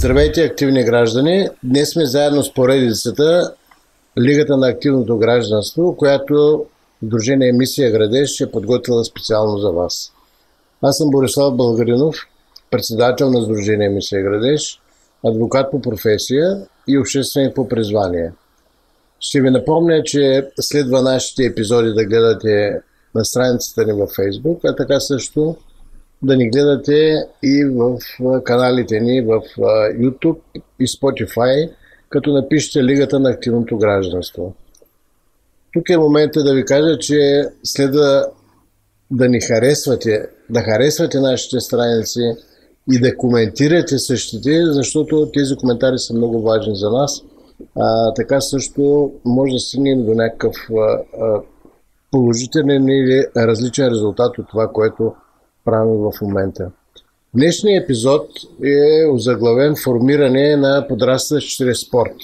Здравейте, активни граждани! Днес сме заедно с поредицата Лигата на активното гражданство, която Сдружение Мисия Градеж е подготвила специално за вас. Аз съм Борислав Българинов, председател на Сдружение Мисия Градеж, адвокат по професия и общественик по призвание. Ще ви напомня, че следва нашите епизоди да гледате на страницата ни във Facebook, а така също да ни гледате и в каналите ни в YouTube и Spotify, като напишете Лигата на активното гражданство. Тук е момента да ви кажа, че следва да ни харесвате, да харесвате нашите страници и да коментирате същите, защото тези коментари са много важни за нас. Така също може да стигнем до някакъв положителен или различен резултат от това, което правим в момента. Днешният епизод е озаглавен формиране на подрастващ чрез спорт.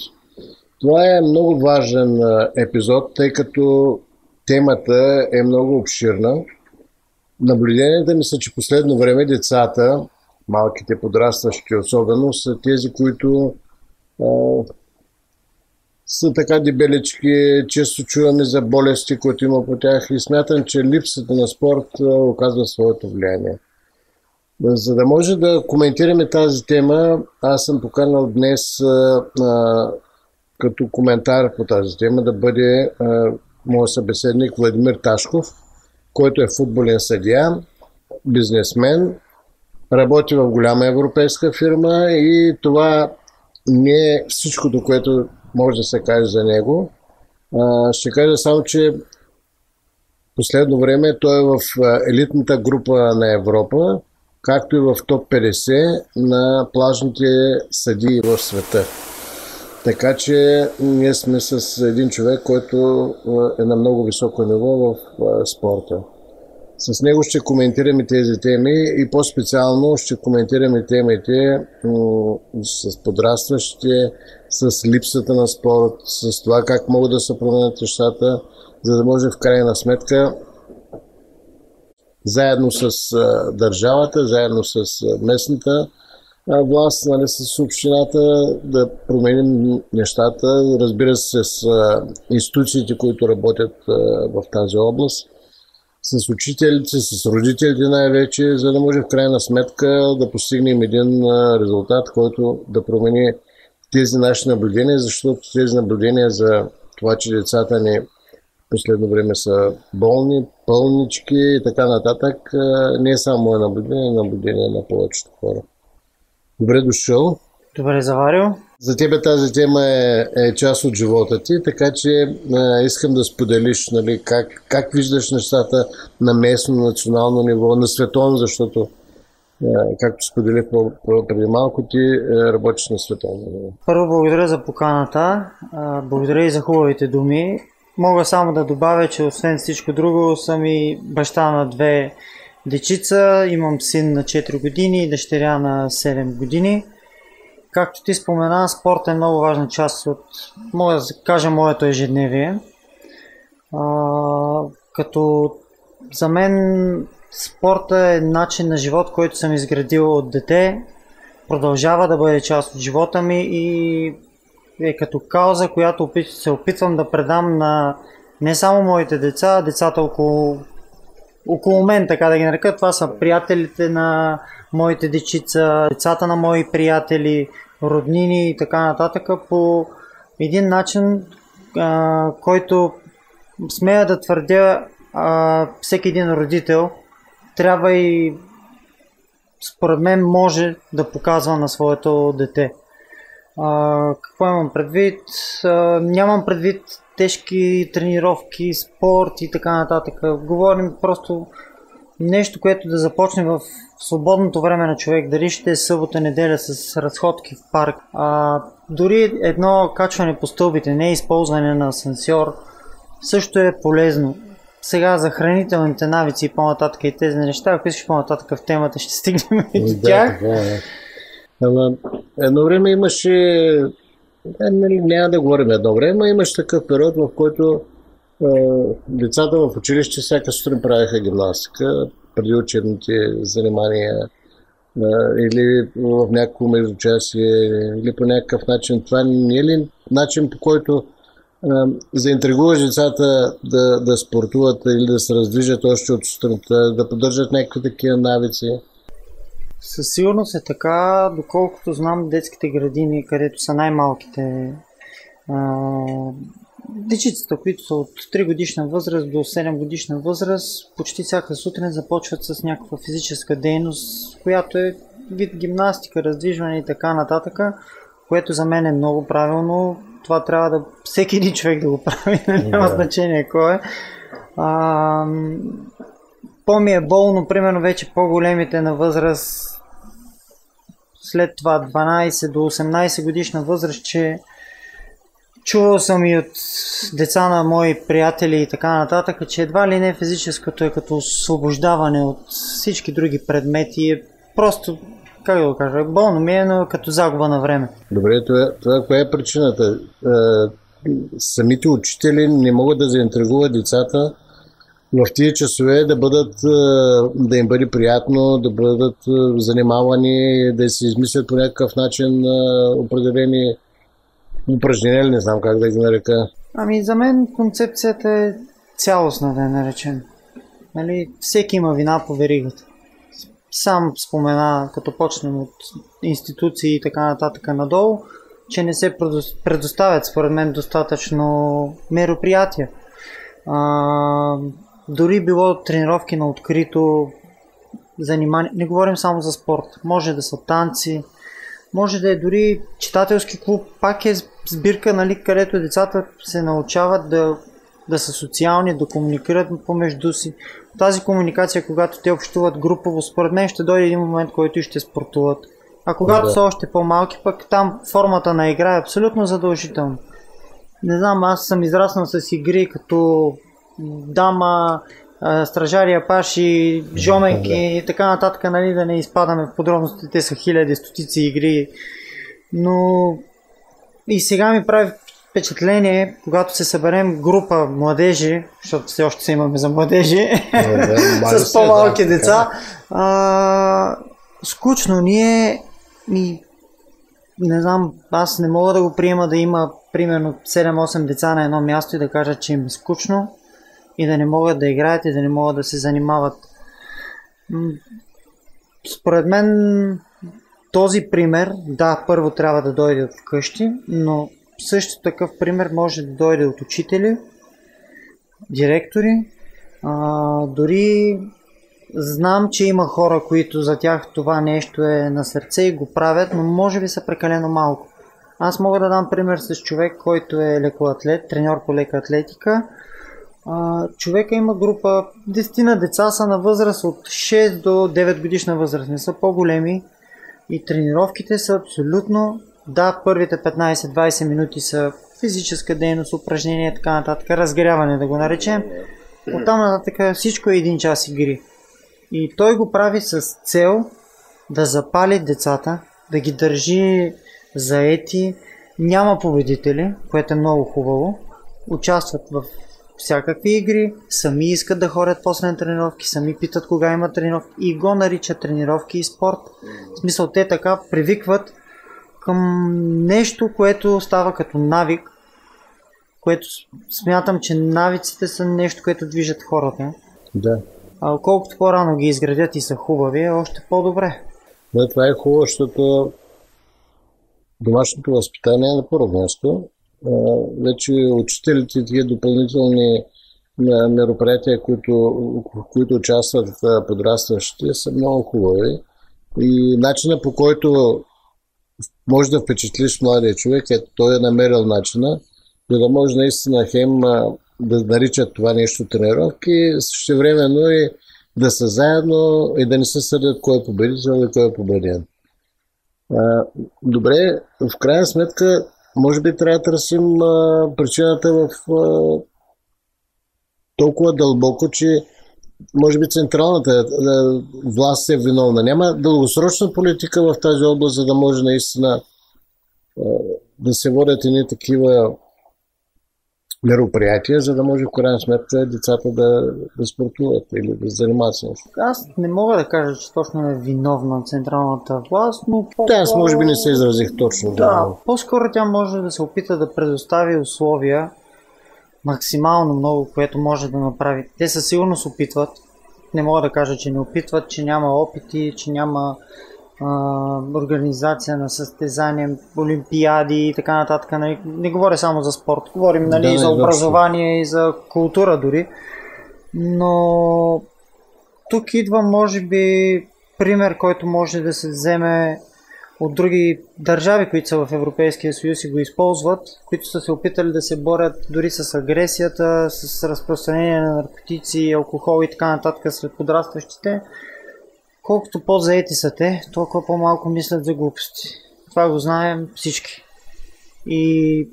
Това е много важен епизод, тъй като темата е много обширна. Наблюденията ми са, че последно време децата, малките подрастващи особено, са тези, които са така дебелички, често чуваме за болести, които има по тях и смятам, че липсата на спорт оказва своето влияние. За да може да коментираме тази тема, аз съм поканал днес като коментар по тази тема да бъде моят събеседник Владимир Ташков, който е футболен съдия, бизнесмен, работи в голяма европейска фирма и това не е всичкото, което може да се каже за него. Ще кажа само, че последно време той е в елитната група на Европа, както и в топ 50 на плажните съдии в света. Така че ние сме с един човек, който е на много високо ниво в спорта. С него ще коментираме тези теми и по-специално ще коментираме темите с подрастващите, с липсата на спорт, с това как могат да се променят нещата, за да може в крайна сметка заедно с държавата, заедно с местната власт, нали, с общината да променим нещата, разбира се с институциите, които работят в тази област, с учителите, с родителите най-вече, за да може в крайна сметка да постигнем един резултат, който да промени тези наши наблюдения, защото тези наблюдения за това, че децата ни последно време са болни, пълнички и така нататък, не е само мое наблюдение, наблюдение на повечето хора. Добре дошъл. Добре заварил. За тебе тази тема е част от живота ти, така че искам да споделиш, нали, как виждаш нещата на местно, национално ниво, на световно, защото както споделих преди малко, ти работиш на световно ниво. Първо благодаря за поканата, благодаря и за хубавите думи. Мога само да добавя, че освен всичко друго съм и баща на 2 дечица, имам син на 4 години и дъщеря на 7 години. Както ти спомена, спорт е много важна част от, мога да кажа, моето ежедневие. Като за мен спорта е начин на живот, който съм изградил от дете, продължава да бъде част от живота ми и е като кауза, която се опитвам да предам на не само моите деца, децата около мен, така да ги нарека. Това са приятелите на моите дечица, децата на мои приятели, роднини и така нататък, по един начин, който смея да твърдя, всеки един родител трябва и според мен може да показва на своето дете. Какво имам предвид? Нямам предвид тежки тренировки, спорт и така нататък. Говорим просто нещо, което да започне в свободното време на човек. Дали ще е събота, неделя с разходки в парк. Дори едно качване по стълбите, не използване на асансьор, също е полезно. Сега за хранителните навици и по-нататък и тези неща, ако искаш по-нататък в темата, ще стигнем и до тях. Ама едно време имаше, няма да говорим едно време, имаше такъв период, в който децата в училище всяка сутрин правиха гимнастика, преди учебните занимания или в някакво междучасие, или по някакъв начин. Това не е ли начин, по който заинтригуваш децата да спортуват или да се раздвижат още от сутринта, да поддържат някакви такива навици? Със сигурност е така, доколкото знам детските градини, където са най-малките дечицата, които са от 3 годишна възраст до 7 годишна възраст, почти всяка сутрин започват с някаква физическа дейност, която е вид гимнастика, раздвижване и така нататък, което за мен е много правилно. Това трябва да всеки един човек да го прави, няма значение кой е. По-ми е болно, примерно вече по-големите на възраст, след това 12 до 18 годишна възраст, че чувал съм и от деца на мои приятели и така нататък, че едва ли не физическото е като освобождаване от всички други предмети. Е просто, как да го кажа, болно ми е, но като загуба на време. Добре, това коя е причината? Самите учители не могат да заинтригуват децата в тия часове да им бъде приятно, да бъдат занимавани, да се измислят по някакъв начин определени упражнения, не знам как да ги нарека. За мен концепцията е цялостна, да я наречем. Нали, всеки има вина по веригата. Сам спомена, като почнем от институции и така нататък надолу, че не се предоставят според мен достатъчно мероприятия. Дори било тренировки на открито, занимание, не говорим само за спорт, може да са танци, може да е дори читателски клуб, пак е сбирка, нали, където децата се научават да са социални, да комуникират помежду си. Тази комуникация, когато те общуват групово, според мен ще дойде един момент, който и ще спортуват. А когато са още по-малки, пък там формата на игра е абсолютно задължителна. Не знам, аз съм израснал с игри като дама, стражария, паши, жоменки и така нататък, нали, да не изпадаме в подробности, те са хиляди, стотици игри, но и сега ми прави впечатление, когато се съберем група младежи, защото все още се имаме за младежи, с по-малки деца, скучно ни е, не знам, аз не мога да го приема да има примерно 7-8 деца на едно място и да кажат, че им е скучно и да не могат да играят и да не могат да се занимават. Според мен този пример, да, първо трябва да дойде от вкъщи, но също такъв пример може да дойде от учители, директори, дори знам, че има хора, които за тях това нещо е на сърце и го правят, но може би са прекалено малко. Аз мога да дам пример с човек, който е лекоатлет, треньор по лека атлетика. Човека има група, 10 деца са на възраст от 6 до 9 годишна възраст, не са по-големи и тренировките са абсолютно, да, първите 15-20 минути са физическа дейност, упражнения, така нататък, разгряване да го наречем. Оттам нататък всичко е 1 час игри. И той го прави с цел да запали децата, да ги държи заети, няма победители, което е много хубаво, участват в всякакви игри, сами искат да ходят после на тренировки, сами питат кога има тренировки и го наричат тренировки и спорт. В смисъл, те така привикват към нещо, което става като навик, което смятам, че навиците са нещо, което движат хората. Да. А колкото по-рано ги изградят и са хубави, е още по-добре. Да, това е хубаво, защото домашното възпитание е на първо място. Вече учителите, тия допълнителни мероприятия, които участват подрастващите, са много хубави. И начина, по който може да впечатлиш младия човек, той е намерил начина, за да може наистина хем да наричат това нещо тренировки, същевременно и да са заедно и да не се съдят кой е победител и кой е победен. Добре, в крайна сметка, може би трябва да търсим причината в толкова дълбоко, че може би централната власт е виновна. Няма дългосрочна политика в тази област, за да може наистина да се водят едни такива мероприятия, за да може в крайна сметка децата да спортуват или да занимават с нещо. Аз не мога да кажа, че точно е виновна централната власт, но Да, аз може би не се изразих точно. Да, по-скоро тя може да се опита да предостави условия максимално много, което може да направи. Те със сигурност опитват. Не мога да кажа, че не опитват, че няма опити, че няма организация на състезания, олимпиади и така нататък. Не говоря само за спорт, говорим за образование и за култура дори. Но тук идва, може би, пример, който може да се вземе от други държави, които са в Европейския съюз и го използват, които са се опитали да се борят дори с агресията, с разпространение на наркотици, алкохол и така нататък сред подрастващите. Колкото по-заети са те, толкова по-малко мислят за глупости. Това го знаем всички. И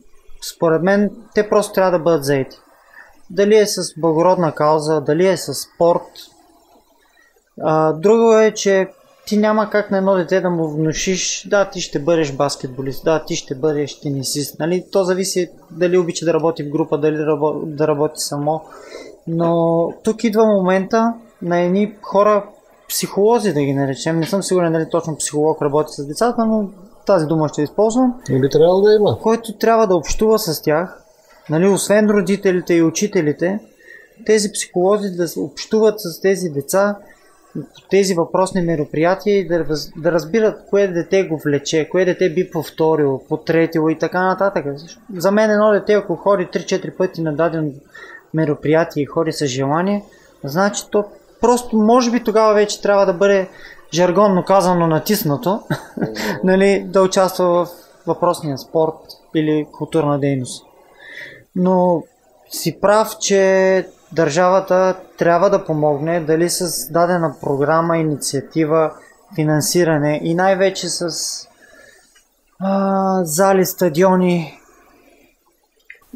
според мен те просто трябва да бъдат заети. Дали е с благородна кауза, дали е с спорт. Друго е, че ти няма как на едно дете да му внушиш, да, ти ще бъдеш баскетболист, да, ти ще бъдеш тенисист. Нали? То зависи дали обича да работи в група, дали да работи само. Но тук идва момента на едни хора, психолози да ги наречем. Не съм сигурен дали точно психолог работи с децата, но тази дума ще използвам. И би трябвало да има. Който трябва да общува с тях, нали, освен родителите и учителите, тези психолози да общуват с тези деца по тези въпросни мероприятия и да разбират кое дете го влече, кое дете би повторило, потретило и така нататък. За мен едно дете, ако ходи 3-4 пъти на дадено мероприятие и ходи с желание, значи то просто може би тогава вече трябва да бъде жаргонно казано натиснато, нали, да участва в въпросния спорт или културна дейност. Но си прав, че държавата трябва да помогне дали с дадена програма, инициатива, финансиране и най-вече с зали, стадиони.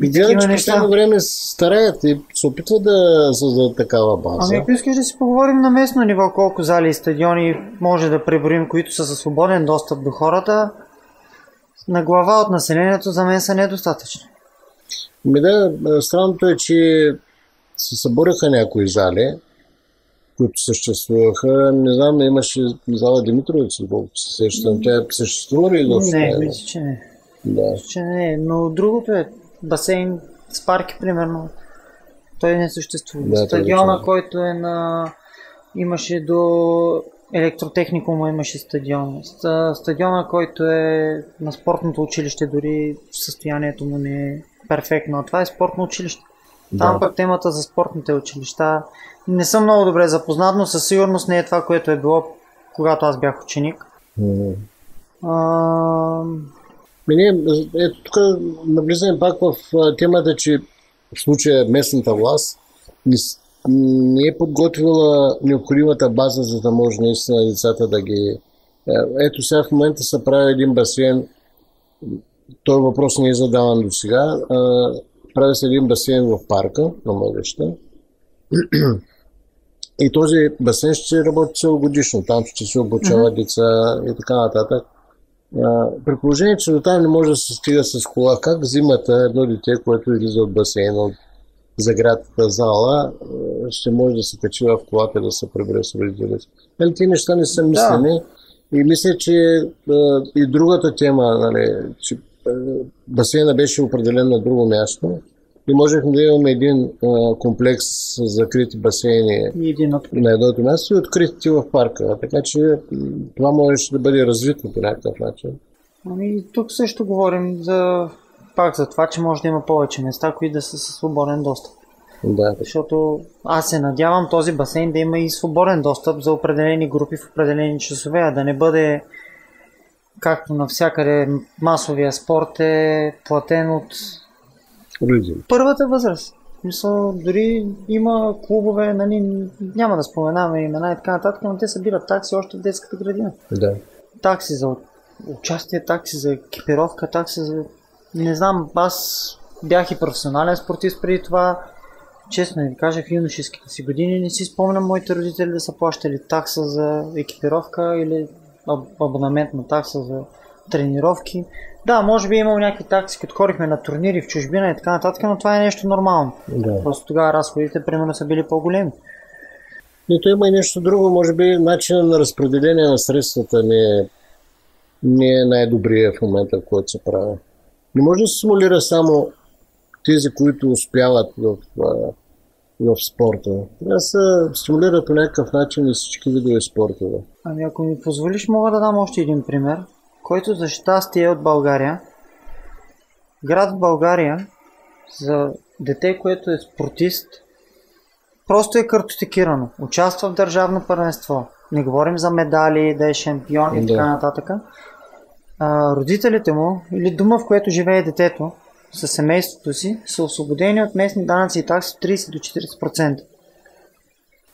Видя, че последно време стараят и се опитват да създадат такава база. Ами ако искаш да си поговорим на местно ниво, колко зали и стадиони може да преброим, които са със свободен достъп до хората, на глава от населението за мен са недостатъчни. Да, странното е, че се събораха някои зали, които съществуваха. Не знам, имаше зала Димитровица, колко се сещам. Тя съществува ли изобщо? Не, мисля, че не. Да. Че не, но другото е басейн с парки, примерно. Той не съществува. Да, стадиона, който е имаше до електротехникума, имаше стадион. Стадиона, който е на спортното училище, дори състоянието му не е перфектно. А това е спортно училище. Там пък темата за спортните училища не съм много добре запознат, но със сигурност не е това, което е било, когато аз бях ученик. Ето тук навлизаме пак в темата, че в случая местната власт не е подготвила необходимата база, за да може наистина децата да ги... Ето сега в момента се прави един басейн, този въпрос не е задаван до сега, прави се един басейн в парка на младежта и този басейн ще работи целогодишно, там ще се обучават деца и така нататък. При положение, че до там не може да се стига с кола, как зимата едно дете, което излиза от басейна, от заградата зала, ще може да се качи в колата да се прибере с родителите. Тези неща не са мислени. И мисля, че и другата тема, нали, че басейна беше определен на друго място и можехме да имаме един комплекс с закрити басейни на едното място и открити в парка. Така че това може да бъде развито по някакъв начин. Ами тук също говорим пак за това, че може да има повече места, които да са със свободен достъп. Да. Защото аз се надявам този басейн да има и свободен достъп за определени групи в определени часове, а да не бъде както навсякъде масовия спорт е платен от първата възраст. Мисля, дори има клубове, нали, няма да споменаваме имена и така нататък, но те събират такси още в детската градина. Да. Такси за участие, такси за екипировка, такси за... Не знам, аз бях и професионален спортист преди това. Честно ви кажа, в юношеските си години не си спомням моите родители да са плащали такса за екипировка или абонаментна такса за тренировки. Да, може би е имал някакви такси, като ходихме на турнири в чужбина и така нататък, но това е нещо нормално. Да. Просто тогава разходите примерно са били по-големи. Но то има и нещо друго, може би начинът на разпределение на средствата не е най-добрия в момента, в който се прави. Не може да се симулира само тези, които успяват в спорта. Трябва да се стимулират по някакъв начин и всички видове спортове. Ами ако ми позволиш, мога да дам още един пример, който за щастие е от България. Град в България за дете, което е спортист, просто е картотекирано. Участва в държавно първенство. Не говорим за медали, да е шампион и така нататък. Родителите му или дома, в което живее детето, със семейството си, са освободени от местни данъци и такси от 30 до 40%.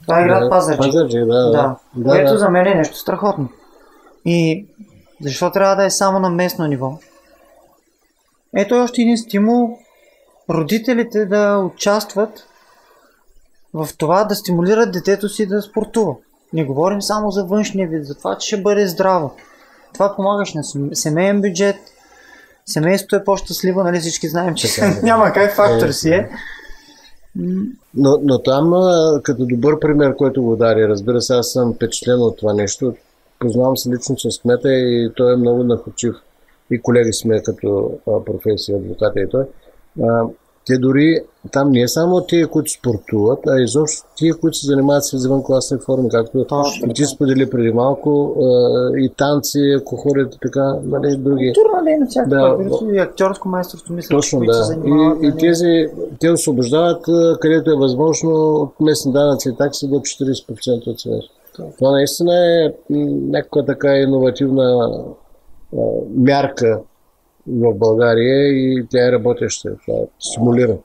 Това е град Пазарджик. Да. Което за мен е нещо страхотно. И защо трябва да е само на местно ниво? Ето още един стимул родителите да участват в това да стимулират детето си да спортува. Не говорим само за външния вид, за това, че ще бъде здраво. Това помагаш на семейен бюджет, семейството е по-щастливо, нали всички знаем, че няма как фактор си е. Но там, като добър пример, който го даде, разбира се, аз съм впечатлен от това нещо. Познавам се лично с кмета и той е много находчив. И колеги сме като професия, адвоката и той. Те дори, там не е само тия, които спортуват, а изобщо тия, които се занимават с извънкласни форми, както и ти сподели преди малко, и танци, ако ходят така, нали, други. Културна дейност, всякаква, и актьорско майсторство, мисля, точно, които се занимават. И те освобождават, където е възможно, от местни данъци и такси до 40% от семейството. Това наистина е някаква така иновативна мярка в България и тя е работеща. Това стимулира.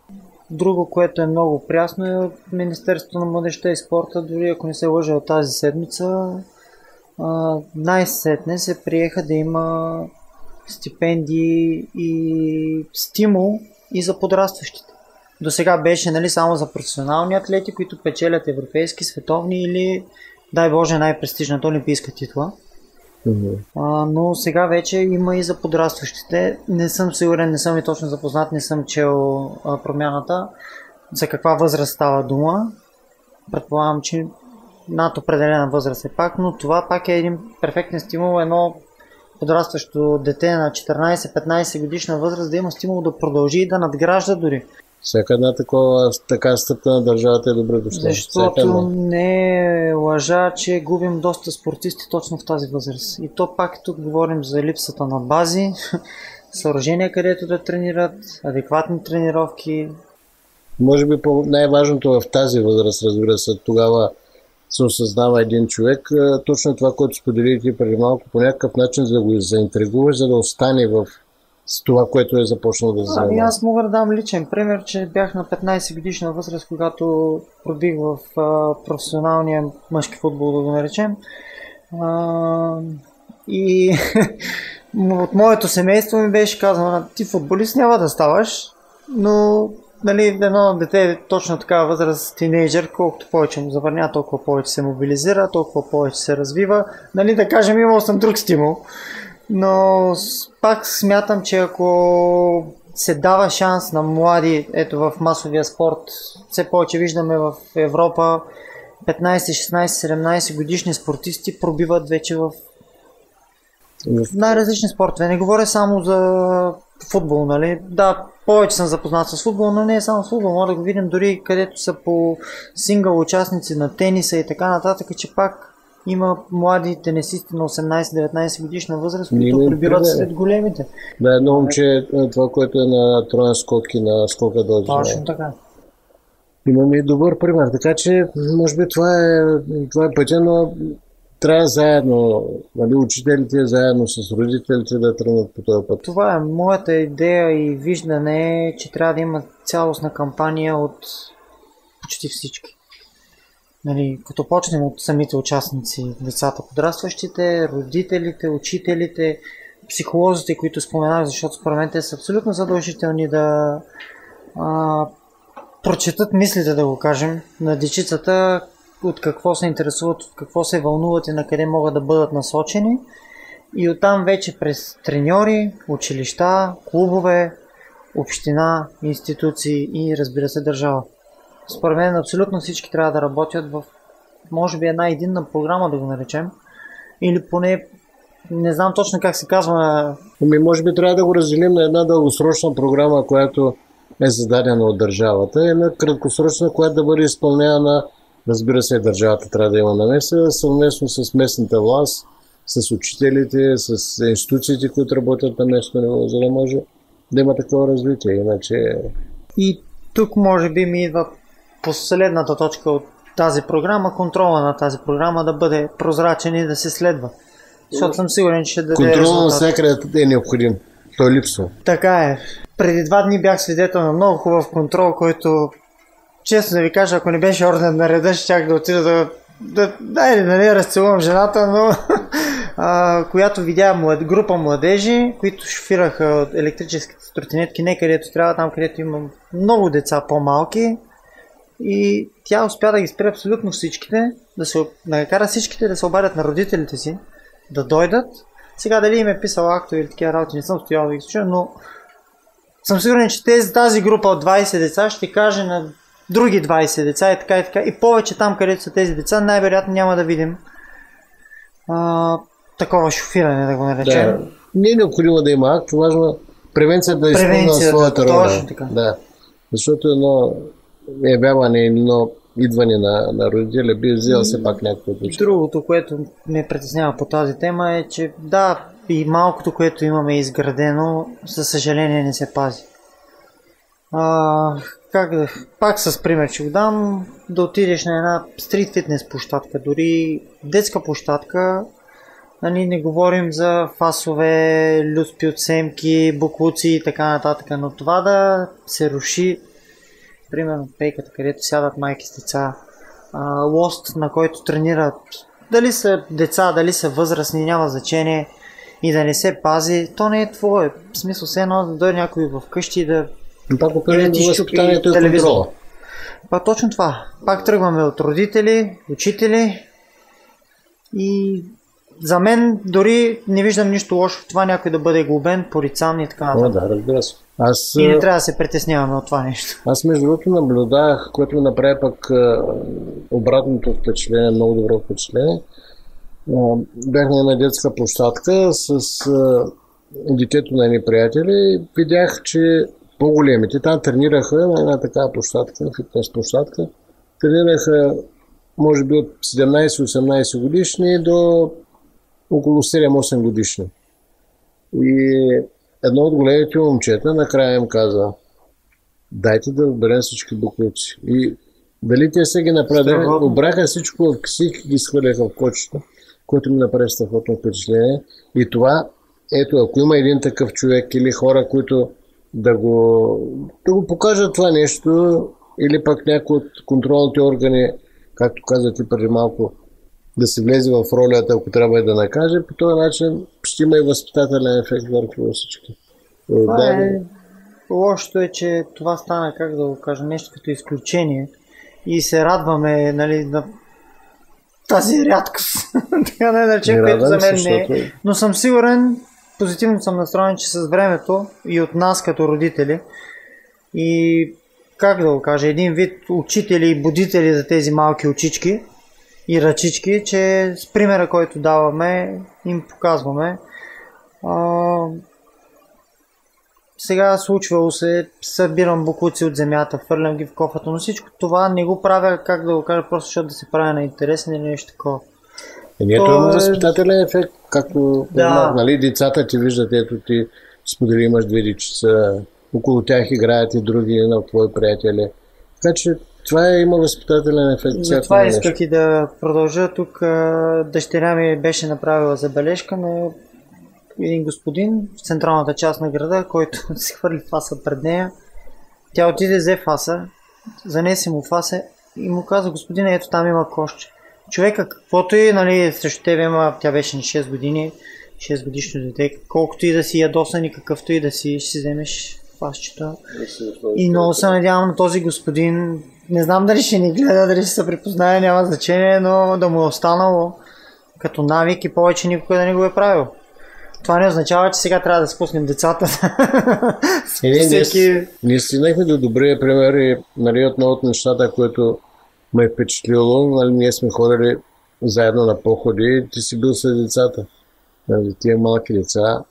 Друго, което е много прясно е от Министерството на младежта и спорта, дори ако не се лъжа от тази седмица, най-сетне се приеха да има стипендии и стимул и за подрастващите. До сега беше, нали, само за професионални атлети, които печелят европейски, световни или, дай Боже, най-престижната олимпийска титла. Но сега вече има и за подрастващите. Не съм сигурен, не съм и точно запознат, не съм чел промяната. За каква възраст става дума? Предполагам, че над определена възраст е пак, но това пак е един перфектен стимул. Едно подрастващо дете на 14-15 годишна възраст да има стимул да продължи и да надгражда дори. Всяка една така стъпка на държавата е добре дошла. Защото не е лъжа, че губим доста спортисти точно в тази възраст. И то пак тук говорим за липсата на бази, съоръжения, където да тренират, адекватни тренировки. Може би най-важното в тази възраст, разбира се, тогава се осъзнава един човек. Точно това, което споделите преди малко, по някакъв начин за да го заинтригуваш, за да остане с това, което е започнал да занимава. Аз мога да дам личен пример, че бях на 15 годишна възраст, когато пробих в професионалния мъжки футбол, да го наречем. И от моето семейство ми беше казано, ти футболист няма да ставаш, но нали, едно дете е точно такава възраст, тинейджър, колкото повече му забраня, толкова повече се мобилизира, толкова повече се развива. Нали, да кажем, имал съм друг стимул. Но пак смятам, че ако се дава шанс на млади, ето в масовия спорт, все повече виждаме в Европа 15, 16, 17 годишни спортисти пробиват вече в най-различни спортове. Не говоря само за футбол, нали? Да, повече съм запознат с футбол, но не е само с футбол. Може да го видим дори където са по сингъл участници на тениса и така нататък, че пак има млади тенисисти на 18-19 годишна възраст, които прибират сред големите. Да, едно момче, това, което е на троен скок и на скока дължина. Точно така. Имаме и добър пример, така че може би това е пътя, но трябва заедно, нали, учителите заедно с родителите да тръгнат по този път. Това е моята идея и виждане, че трябва да има цялостна кампания от почти всички. Нали, като почнем от самите участници, децата, подрастващите, родителите, учителите, психолозите, които споменах, защото според мен те са абсолютно задължителни да прочетат мислите, да го кажем, на дечицата, от какво се интересуват, от какво се вълнуват и на къде могат да бъдат насочени. И оттам вече през треньори, училища, клубове, община, институции и разбира се държава. Според мен абсолютно всички трябва да работят в, може би, една единна програма, да го наречем. Или поне, не знам точно как се казва. Може би трябва да го разделим на една дългосрочна програма, която е зададена от държавата, и една краткосрочна, която да бъде изпълнявана. Разбира се, държавата трябва да има намеса съвместно с местната власт, с учителите, с институциите, които работят на местно ниво, за да може да има такова развитие. Иначе... И тук може би ми идва последната точка от тази програма, контрола на тази програма да бъде прозрачен и да се следва. Защото съм сигурен, че ще даде резултат. Контрол навсякъде е необходим. Той липсва. Така е. Преди 2 дни бях свидетел на много хубав контрол, който, честно да ви кажа, ако не беше орден на реда, щях да отида да не разцелувам жената, но която видя група младежи, които шофираха електрическите тротинетки не където трябва, там където има много деца по-малки, и тя успя да ги спре абсолютно всичките, да накара всичките да се обадят на родителите си, да дойдат. Сега дали им е писал актове или такива работи, не съм стоял да ги слушам, но съм сигурен, че тази група от 20 деца ще каже на други 20 деца и така и така. И повече там, където са тези деца, най-вероятно няма да видим такова шофиране, да го наречем. Да, не е необходимо да има акт, важно превенцията да изпълнява своята роля. Точно така. Да. Защото едно явяване, едно идване на родителя би взел все пак някакво отношение. Другото, което ме притеснява по тази тема е, че да, и малкото, което имаме изградено, със съжаление не се пази. Пак с пример ще го дам, да отидеш на една стрит фитнес площадка, дори детска площадка, не говорим за фасове, люспи от семки, буклуци и така нататък, но това да се руши, примерно пейката, където сядат майки с деца, лост, на който тренират, дали са деца, дали са възрастни, няма значение, и да не се пази, то не е твое. В смисъл, все едно да дойде някой в къщи и да ти щупи телевизора. Точно това. Пак тръгваме от родители, учители, и за мен дори не виждам нищо лошо в това някой да бъде глобен, порицан и така нататък. Да, разбира се. И не трябва да се притесняваме от това нещо. Аз между другото наблюдах, което ми направи пък обратното впечатление, много добро впечатление. Бях на една детска площадка с детето на едни приятели и видях, че по-големите там тренираха на една такава площадка, фитнес площадка. Тренираха може би от 17-18 годишни до около 7-8 годишни. И едно от големите момчета накрая им каза: дайте да оберем всички буклуци. И дали те са ги направили, обраха всичко, всички ги схвърляха в кочето, което ми направи страхотно впечатление. И това, ето, ако има един такъв човек или хора, които да го покажат това нещо, или пък някой от контролните органи, както каза ти преди малко, да се влезе в ролята, ако трябва да накаже, по този начин ще има и възпитателен ефект върху всички. Лошото е, че това стана, как да го кажа, нещо като изключение и се радваме, на тази рядкост, така да наречем, което за мен не е. Но съм сигурен, позитивно съм настроен, че с времето и от нас като родители и, как да го кажа, един вид учители и будители за тези малки очички и ръчички, че с примера, който даваме, им показваме. Сега случвало се, събирам буклуци от земята, фърлям ги в кофата, но всичко това не го правя, как да го кажа, просто защото да се правя на интересен или нещо такова. Ето има възпитателен ефект, както децата ти виждат, ето ти сподели, имаш 2 дечица, около тях играят и други на твои приятели. Така че това има възпитателен ефект. Затова исках и да продължа. Тук дъщеря ми беше направила забележка на един господин в централната част на града, който си хвърли фаса пред нея. Тя отиде, взе фаса, занесе му фаса и му каза: господине, ето там има кошче. Човека, каквото и, срещу тебе има, тя беше на 6 години, 6 годишно дете, колкото и да си ядосан и какъвто и да си, ще си вземеш фасчета. И много се надявам на този господин, не знам дали ще ни гледа, дали ще се припознае, няма значение, но да му е останало като навик и повече никога да не го е правил. Това не означава, че сега трябва да спуснем децата. Ние стигнахме до добрия пример и нали, отново от нещата, които ме е впечатлило. Нали, ние сме ходили заедно на походи, ти си бил след децата. Нали, тия малки деца,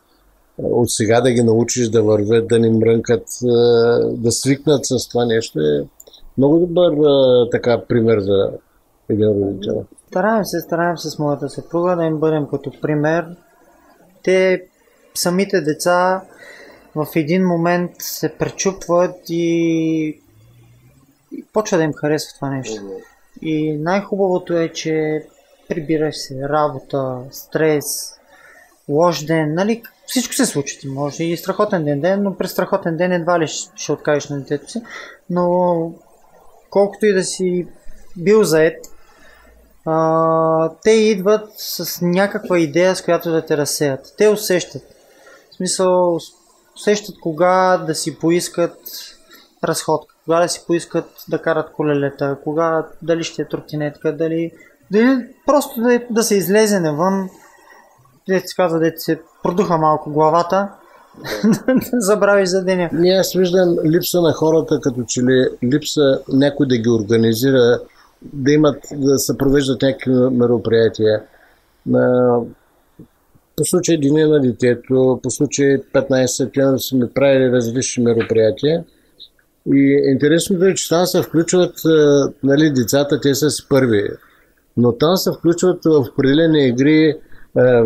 от сега да ги научиш да вървят, да ни мрънкат, да свикнат с това нещо е много добър така пример за един родител. Стараем се с моята съпруга да им бъдем като пример. Те, самите деца, в един момент се пречупват и почва да им харесва това нещо. И най-хубавото е, че прибираш се, работа, стрес, лош ден, нали? Всичко се случи. Може и страхотен ден, но през страхотен ден едва ли ще откажеш на детето си. Но колкото и да си бил заед, те идват с някаква идея, с която да те разсеят. Те усещат. В смисъл, усещат кога да си поискат разходка, кога да си поискат да карат колелета, кога дали ще е тротинетка, дали просто да се излезе навън, дете се казва, дете се продуха малко главата, да забравиш за деня. Аз виждам липса на хората, като че ли липса някой да ги организира, да се провеждат някакви мероприятия. По случай Деня на детето, по случай 15 септември сме правили различни мероприятия. И интересното е, че там се включват нали, децата, те са с първи. Но там се включват в определени игри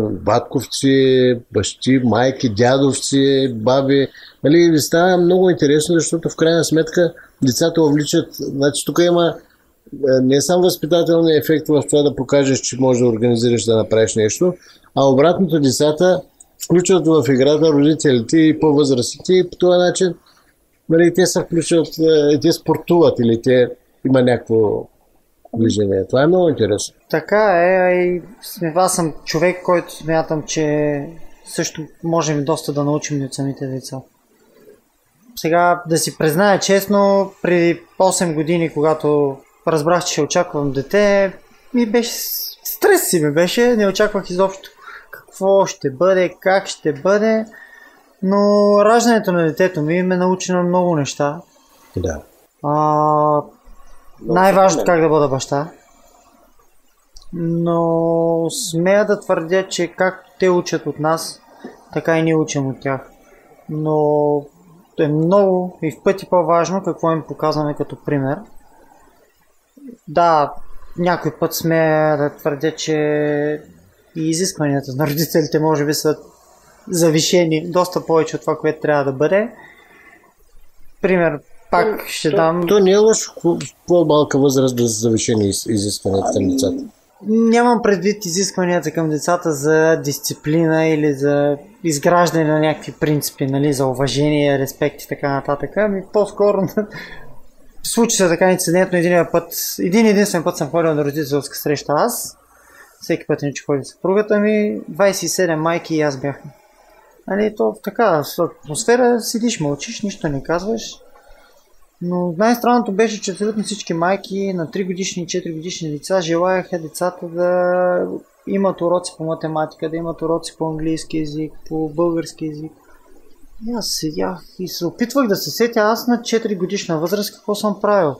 батковци, бащи, майки, дядовци, баби. Нали, става много интересно, защото в крайна сметка децата увличат. Значи тук има не само възпитателния ефект в това да покажеш, че можеш да организираш да направиш нещо, а обратното децата включват в играта родителите и по-възрастните и по този начин нали, те се включват, те спортуват или те има някакво движение. Това е много интересно. Така е, и аз съм човек, който смятам, че също можем доста да научим от самите деца. Сега да си призная честно, преди 8 години, когато разбрах, че ще очаквам дете, ми беше стрес си беше, не очаквах изобщо какво ще бъде, как ще бъде, но раждането на детето ми ме научи на много неща. Да. Най-важното как да бъда баща. Но смея да твърдя, че както те учат от нас, така и ние учим от тях. Но е много и в пъти по-важно какво им показваме като пример. Да, някой път смея да твърдя, че и изискванията на родителите може би са завишени доста повече от това, което трябва да бъде. Пример, пак ще дам... То не е лошо в по-малка възраст да са завишени изискванията към децата. Нямам предвид изискванията към децата за дисциплина или за изграждане на някакви принципи, нали, за уважение, респект и така нататък. По-скоро случи се така инцидентно един единствен път съм ходил на родителска среща аз. Всеки път не че ходи съпругата ми, 27 майки и аз бяхме. Нали, то в така атмосфера седиш, мълчиш, нищо не казваш. Но най-странното беше, че абсолютно всички майки на 3 годишни и 4 годишни деца желаяха децата да имат уроци по математика, да имат уроци по английски език, по български език. И аз седях и се опитвах да се сетя аз на 4 годишна възраст какво съм правил.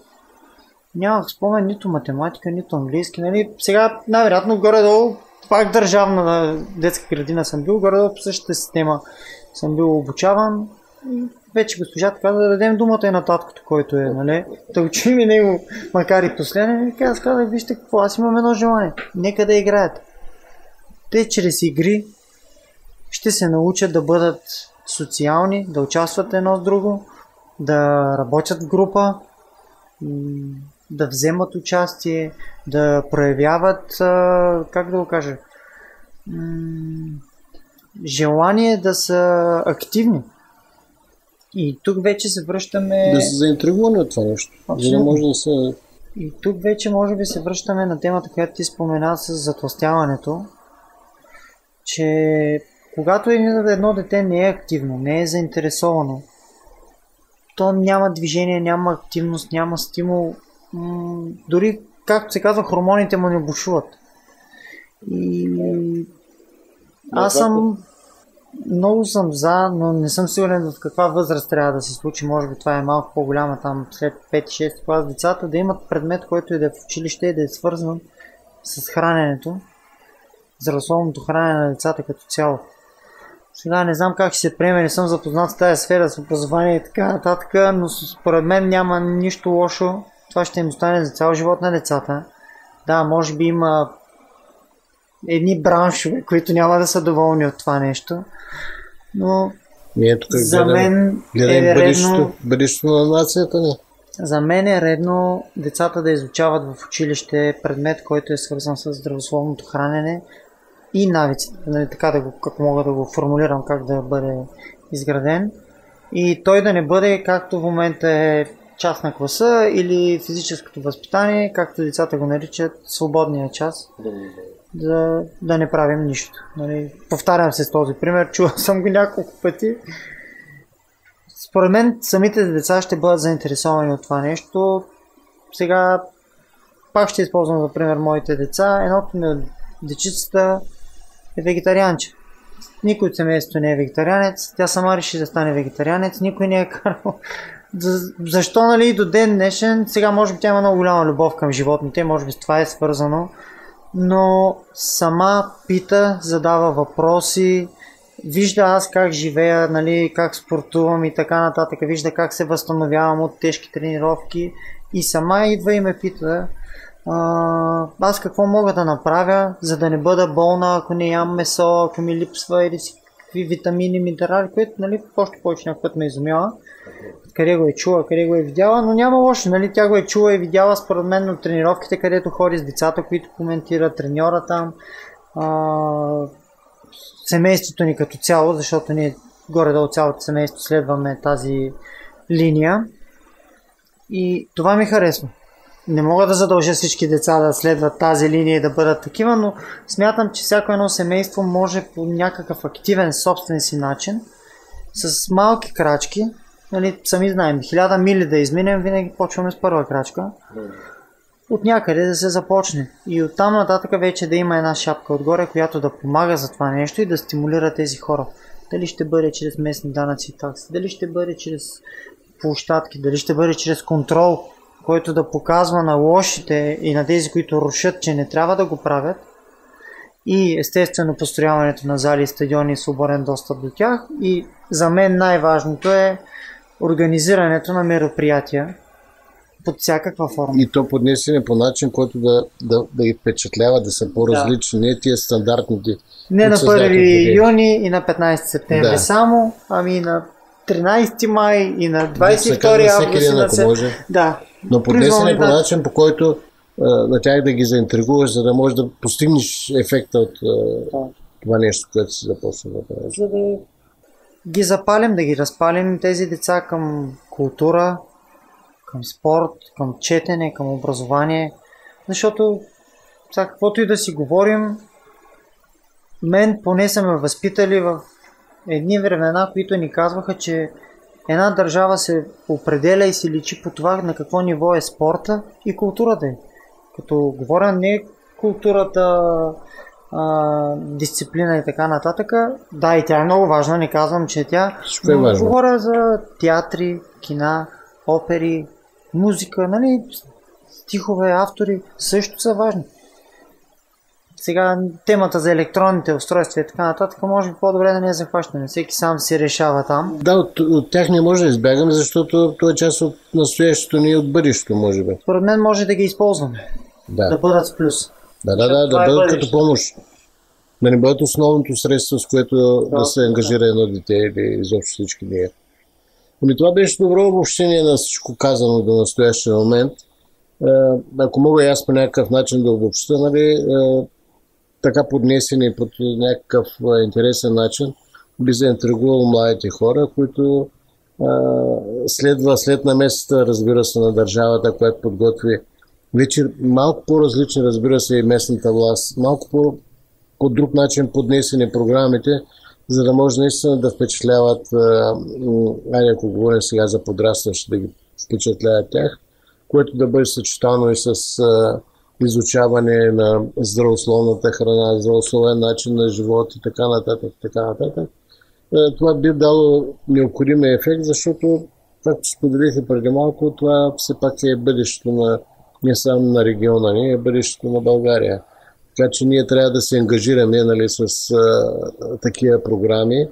Нямах спомен нито математика, нито английски. Нали? Сега най-вероятно горе-долу пак държавна детска градина съм бил, горе-долу по същата система съм бил обучаван. И вече госпожата каза да дадем думата и на таткото, който е, нали? Да учим и него, макар и последен. И аз казах, вижте какво, аз имам едно желание. Нека да играят. Те чрез игри ще се научат да бъдат социални, да участват едно с друго, да работят в група, да вземат участие, да проявяват, как да го кажа, желание да са активни. И тук вече се връщаме... Да се заинтригуваме от това нещо. За да може да се... И тук вече може би се връщаме на темата, която ти спомена с затлъстяването, че когато едно дете не е активно, не е заинтересовано, то няма движение, няма активност, няма стимул. Дори, както се казва, хормоните му не бушуват. И аз съм Много съм за, но не съм сигурен в каква възраст трябва да се случи. Може би това е малко по-голяма, там след 5-6 клас, децата да имат предмет, който и да е в училище и да е свързан с храненето, здравословното хранене на децата като цяло. Сега не знам как ще се приеме, не съм запознат с тази сфера, с образование и така нататък, но според мен няма нищо лошо. Това ще им остане за цял живот на децата. Да, може би има едни браншове, които няма да са доволни от това нещо, но ние тук за мен е бъдещето на нацията ни. За мен е редно децата да изучават в училище предмет, който е свързан с здравословното хранене и навиците, нали, така как мога да го формулирам, как да бъде изграден. И той да не бъде, както в момента е част на класа или физическото възпитание, както децата го наричат, свободния час. Да не правим нищо. Нали, повтарям се с този пример, чувал съм го няколко пъти. Според мен самите деца ще бъдат заинтересовани от това нещо. Сега пак ще използвам за пример моите деца. Едното ми от дечицата е вегетарианче. Никой от семейството не е вегетарианец. Тя сама реши да стане вегетарианец. Никой не е карал. Защо, нали, до ден днешен, сега може би тя има много голяма любов към животните, може би с това е свързано, но сама пита, задава въпроси, вижда аз как живея, нали, как спортувам и така нататък, вижда как се възстановявам от тежки тренировки и сама идва и ме пита аз какво мога да направя, за да не бъда болна, ако не ям месо, ако ми липсва или си какви витамини, минерали, което, нали, още повече някакъв път ме изумява. Къде го е чула, къде го е видяла, но няма лошо, нали, тя го е чула и видяла според мен от тренировките, където ходи с децата, които коментира, треньора там, семейството ни като цяло, защото ние горе-долу цялото семейство следваме тази линия и това ми харесва. Не мога да задължа всички деца да следват тази линия и да бъдат такива, но смятам, че всяко едно семейство може по някакъв активен собствен си начин, с малки крачки, нали, сами знаем, 1000 мили да изминем, винаги почваме с първа крачка. От някъде да се започне. И оттам нататък вече да има една шапка отгоре, която да помага за това нещо и да стимулира тези хора. Дали ще бъде чрез местни данъци и такси, дали ще бъде чрез площадки, дали ще бъде чрез контрол, който да показва на лошите и на тези, които рушат, че не трябва да го правят. И естествено построяването на зали и стадиони и свободен достъп до тях. И за мен най-важното е организирането на мероприятия под всякаква форма. И то поднесене по начин, който да ги впечатлява, да са по-различни, не тия стандартните. Не на 1 юни и на 15 септември само, ами на 13 май и на 22 август. Да. Но поднесене по начин, по който на тях да ги заинтригуваш, за да можеш да постигнеш ефекта от това нещо, което си започна да правиш. За да ги запалим, да ги разпалим тези деца към култура, към спорт, към четене, към образование. Защото сега каквото и да си говорим, мен поне са ме възпитали в едни времена, които ни казваха, че една държава се определя и се личи по това на какво ниво е спорта и културата е. Като говоря не културата, дисциплина и така нататък. Да, и тя е много важна, не казвам, че тя. Но говоря за театри, кина, опери, музика, нали, стихове, автори също са важни. Сега темата за електронните устройства и така нататък може би по-добре да не я захващаме. Всеки сам си решава там. Да, от тях не може да избягаме, защото това е част от настоящето ни и от бъдещето, може би. Според мен може да ги използваме. Да бъдат с плюс. Да бъдат като помощ. Да не бъдат основното средство, с което да се ангажира едно дете или изобщо всички ние. Но това беше добро обобщение на всичко казано до настоящия момент. Ако мога и аз по някакъв начин да обобща, нали, така поднесени под някакъв интересен начин, би заинтригувал младите хора, които след намесата, разбира се, на държавата, която подготви вече малко по-различни, разбира се, и местната власт, малко по друг начин поднесени програмите, за да може наистина да впечатляват, ако говорим сега за подрастващи, да ги впечатляват тях, което да бъде съчетано и с изучаване на здравословната храна, здравословен начин на живот и така нататък, това би дало необходимия ефект, защото, както споделихте преди малко, това все пак е бъдещето на не само на региона ни, е бъдещето на България. Така че ние трябва да се ангажираме, нали, с такива програми,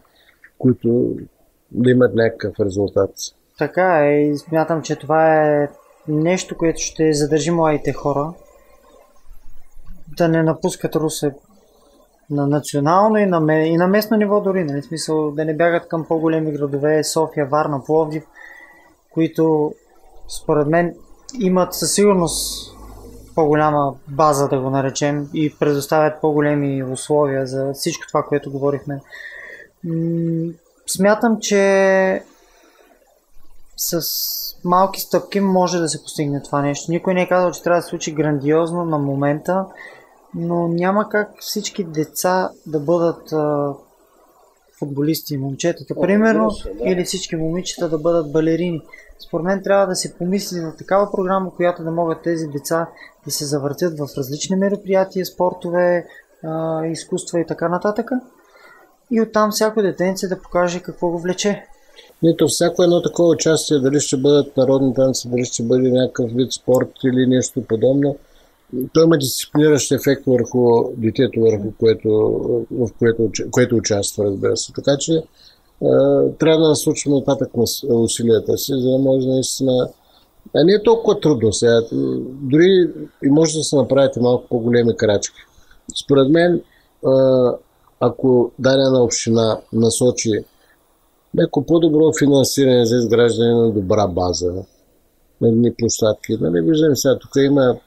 които да имат някакъв резултат. Така е, и смятам, че това е нещо, което ще задържи младите хора да не напускат Русе на национално и на местно ниво дори, нали, в смисъл да не бягат към по-големи градове, София, Варна, Пловдив, които според мен имат със сигурност по-голяма база, да го наречем, и предоставят по-големи условия за всичко това, което говорихме. Смятам, че с малки стъпки може да се постигне това нещо. Никой не е казал, че трябва да се случи грандиозно на момента, но няма как всички деца да бъдат футболисти, момчетата, примерно, или всички момичета да бъдат балерини. Според мен трябва да се помисли на такава програма, която да могат тези деца да се завъртят в различни мероприятия, спортове, изкуства и така нататък. И оттам всяко детенце да покаже какво го влече. Нито всяко едно такова участие, дали ще бъдат народни танци, дали ще бъде някакъв вид спорт или нещо подобно, той има дисциплиниращ ефект върху детето, в което участва, разбира се. Така че трябва да насочим нататък на усилията си, за да може наистина... не е толкова трудно сега. Дори и може да се направите малко по-големи крачки. Според мен, ако дадена община насочи леко по-добро финансиране за изграждане на добра база, на едни площадки. Нали, виждам сега, тук има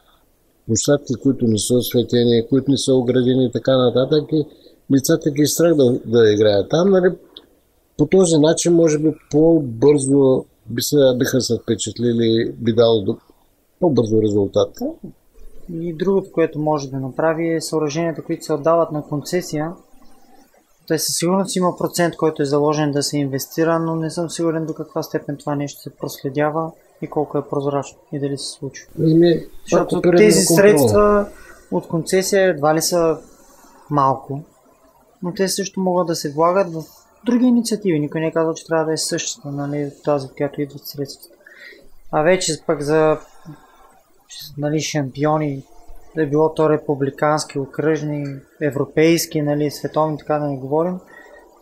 площадки, които не са осветени, които не са оградени и така нататък, и лицата ги страх да играят там. Нали, по този начин, може би, по-бързо биха се впечатлили, би дало по-бързо резултат. И другото, което може да направи, е съоръженията, които се отдават на концесия. Той със сигурност има процент, който е заложен да се инвестира, но не съм сигурен до каква степен това нещо се проследява и колко е прозрачно и дали се случва. Защото тези средства от концесия едва ли са малко, но те също могат да се влагат в други инициативи. Никой не е казал, че трябва да е същата, нали, тази, в която идват средствата. А вече пък за, нали, шампиони, да е било то републикански, окръжни, европейски, нали, световни, така да не говорим,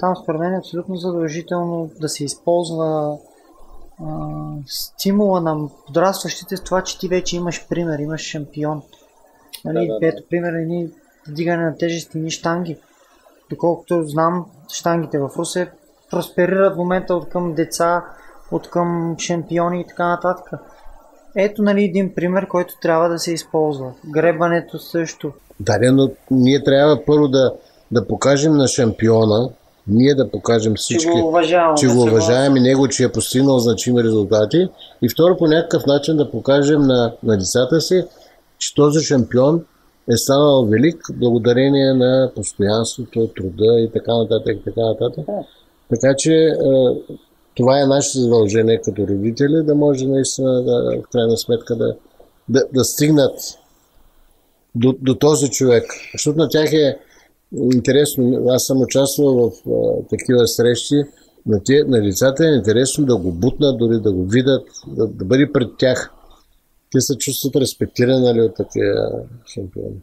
там според мен е абсолютно задължително да се използва стимула на подрастващите с това, че ти вече имаш пример, имаш шампион. Нали, ето пример е ни дигане на тежести ни щанги. Доколкото знам, щангите в Русе просперират в момента от към деца, от към шампиони и така нататък. Ето, нали, един пример, който трябва да се използва. Гребането също. Да, но ние трябва първо да покажем на шампиона, ние да покажем всички, че го уважаваме него, че е постигнал значими резултати, и второ, по някакъв начин да покажем на децата си, че този шампион е станал велик благодарение на постоянството, труда и така нататък. Така че това е наше задължение като родители, да може наистина в крайна сметка да стигнат до този човек. Защото на тях е интересно, аз съм участвал в такива срещи, на децата е интересно да го бутнат, дори да го видят, да бъде пред тях. Те се чувстват респектирани от такива шампиони.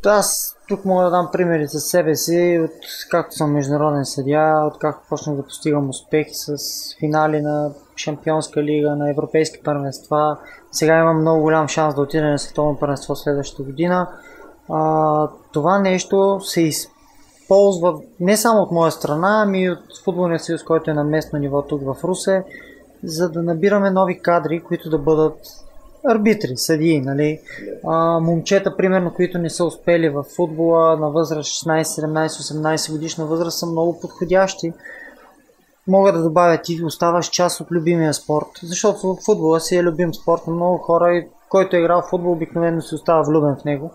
Аз тук мога да дам примери за себе си, от както съм международен съдия, от както почнах да постигам успехи с финали на Шампионска лига, на европейски първенства. Сега имам много голям шанс да отида на световно първенство следващата година. Това нещо се използва не само от моя страна, ами и от футболния съюз, който е на местно ниво тук в Русе, за да набираме нови кадри, които да бъдат арбитри, съдии, нали. Момчета, примерно, които не са успели в футбола на възраст 16, 17, 18 годишна възраст, са много подходящи. Мога да добавя, ти оставаш част от любимия спорт, защото футбола си е любим спорт на много хора, и който е играл в футбол, обикновено се остава влюбен в него.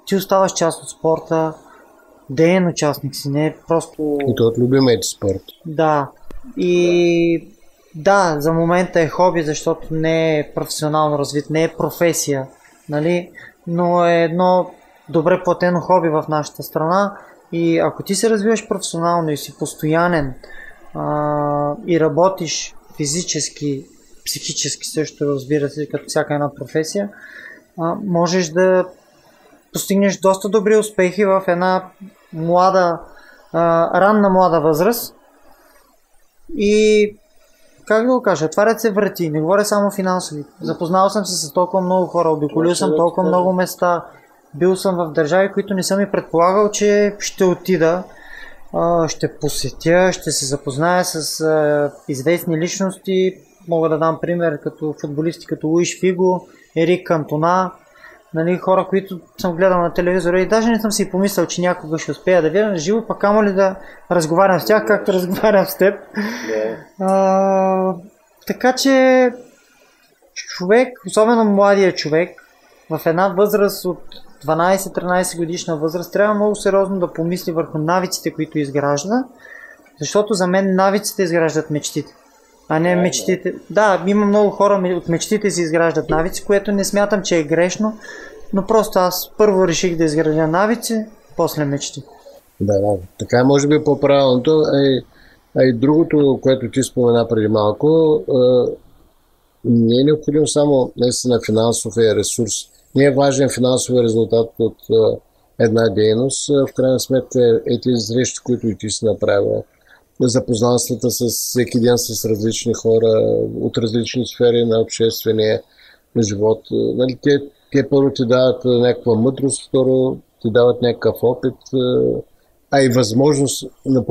Ти оставаш част от спорта, деен участник си, не е просто... И то от любимият спорт. Да, и да, за момента е хоби, защото не е професионално развит, не е професия, нали? Но е едно добре платено хоби в нашата страна. И ако ти се развиваш професионално и си постоянен и работиш физически, психически също, разбира се, като всяка една професия, можеш да постигнеш доста добри успехи в една ранна млада възраст. И как да го кажа, отварят се врати, не говоря само финансови. Запознал съм се с толкова много хора, обиколил съм толкова много места, бил съм в държави, които не съм и предполагал, че ще отида, ще посетя, ще се запозная с известни личности. Мога да дам пример като футболисти, като Луиш Фиго, Ерик Кантона, нали, хора, които съм гледал на телевизора и даже не съм си помислял, че някога ще успея да видя на живо, пък камо ли да разговарям с тях, както разговарям с теб. Така че човек, особено младия човек, в една възраст от 12-13 годишна възраст, трябва много сериозно да помисли върху навиците, които изгражда, защото за мен навиците изграждат мечтите, а не мечтите. Да, има много хора, от мечтите си изграждат навици, което не смятам, че е грешно, но просто аз първо реших да изградя навици, после мечти. Да, така може би по-правилното. А и другото, което ти спомена преди малко, не е необходимо само наистина финансовия ресурс. Не е важен финансовия резултат от една дейност. В крайна сметка тези срещи, които и ти си направила, запознанствата с всеки ден с различни хора от различни сфери на обществения живот. Нали, те първо ти дават някаква мъдрост, второ ти дават някакъв опит, а и възможност на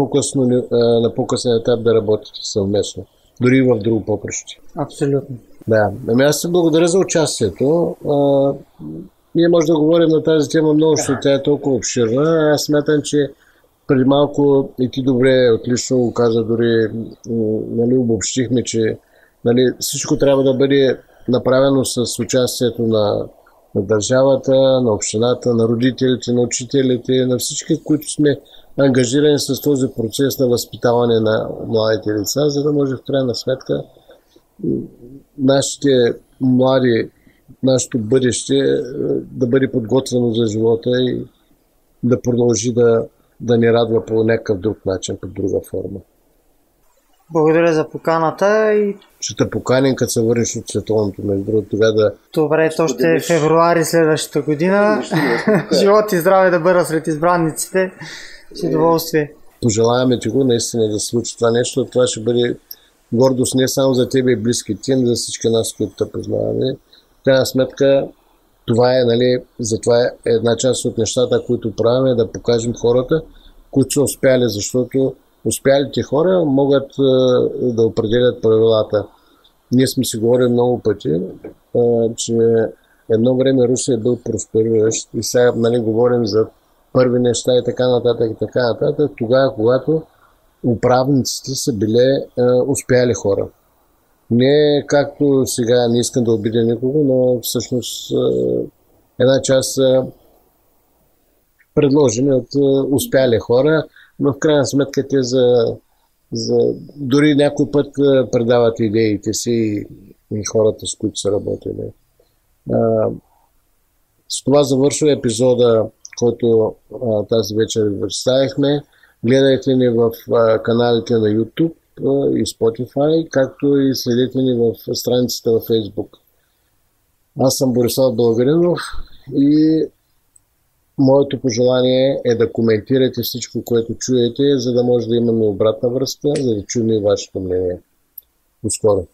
по-късен етап да работите съвместно. Дори и в друго поприще. Абсолютно. Да. Аз се благодаря за участието. Ние може да говорим на тази тема много, защото тя е толкова обширна. Аз смятам, че преди малко и ти добре, отлично го каза, дори нали, обобщихме, че нали, всичко трябва да бъде направено с участието на държавата, на общината, на родителите, на учителите, на всички, които сме ангажирани с този процес на възпитаване на младите деца, за да може в крайна сметка нашите млади, нашето бъдеще да бъде подготвено за живота и да продължи да ни радва по някакъв друг начин, по друга форма. Благодаря за поканата и... Ще те поканим, като се върнеш от световното, между другото, тогава да... Добре, то ще е февруари следващата година. Живот и здраве да бъда сред избранниците. С удоволствие. Пожелаваме ти го наистина да случи това нещо. Това ще бъде гордост не само за тебе и близките, но за всички нас, които те познаваме. В крайна сметка, това е, нали, затова е една част от нещата, които правим, да покажем хората, които са успяли, защото успялите хора могат да определят правилата. Ние сме си говорили много пъти, че едно време Русия е бил проспериращ и сега нали, говорим за първи неща и така нататък, тогава, когато управниците са били успяли хора. Не както сега, не искам да обидя никого, но всъщност една част предложени от успяли хора, но в крайна сметка те дори някой път предават идеите си и хората, с които са работили. С това завършва епизода, който тази вечер ви представихме. Гледайте ни в каналите на YouTube и Spotify, както и следете ни в страницата във Facebook. Аз съм Борислав Българинов и моето пожелание е да коментирате всичко, което чуете, за да може да имаме обратна връзка, за да чуем и вашето мнение. До скоро!